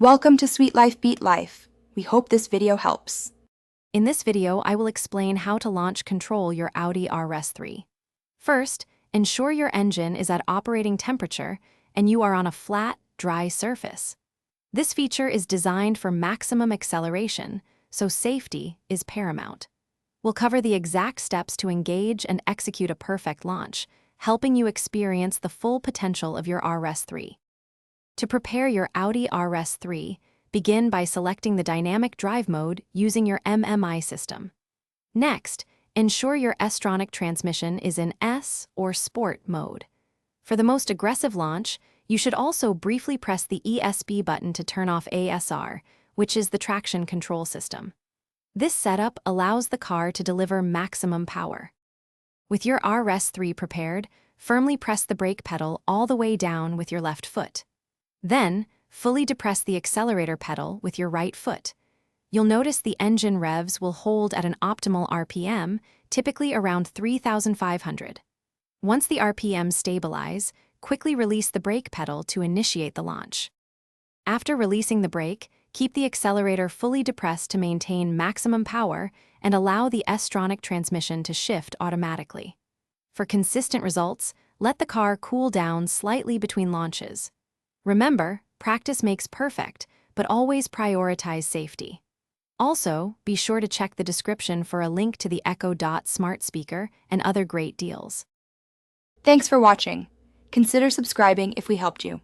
Welcome to Sweet Life Beat Life. We hope this video helps. In this video, I will explain how to launch control your Audi RS3. First, ensure your engine is at operating temperature and you are on a flat, dry surface. This feature is designed for maximum acceleration, so safety is paramount. We'll cover the exact steps to engage and execute a perfect launch, helping you experience the full potential of your RS3. To prepare your Audi RS3, begin by selecting the dynamic drive mode using your MMI system. Next, ensure your S-tronic transmission is in S or Sport mode. For the most aggressive launch, you should also briefly press the ESP button to turn off ASR, which is the traction control system. This setup allows the car to deliver maximum power. With your RS3 prepared, firmly press the brake pedal all the way down with your left foot. Then, fully depress the accelerator pedal with your right foot. You'll notice the engine revs will hold at an optimal RPM, typically around 3,500. Once the RPMs stabilize, quickly release the brake pedal to initiate the launch. After releasing the brake, keep the accelerator fully depressed to maintain maximum power and allow the S-tronic transmission to shift automatically. For consistent results, let the car cool down slightly between launches. Remember, practice makes perfect, but always prioritize safety. Also, be sure to check the description for a link to the Echo Dot smart speaker and other great deals. Thanks for watching. Consider subscribing if we helped you.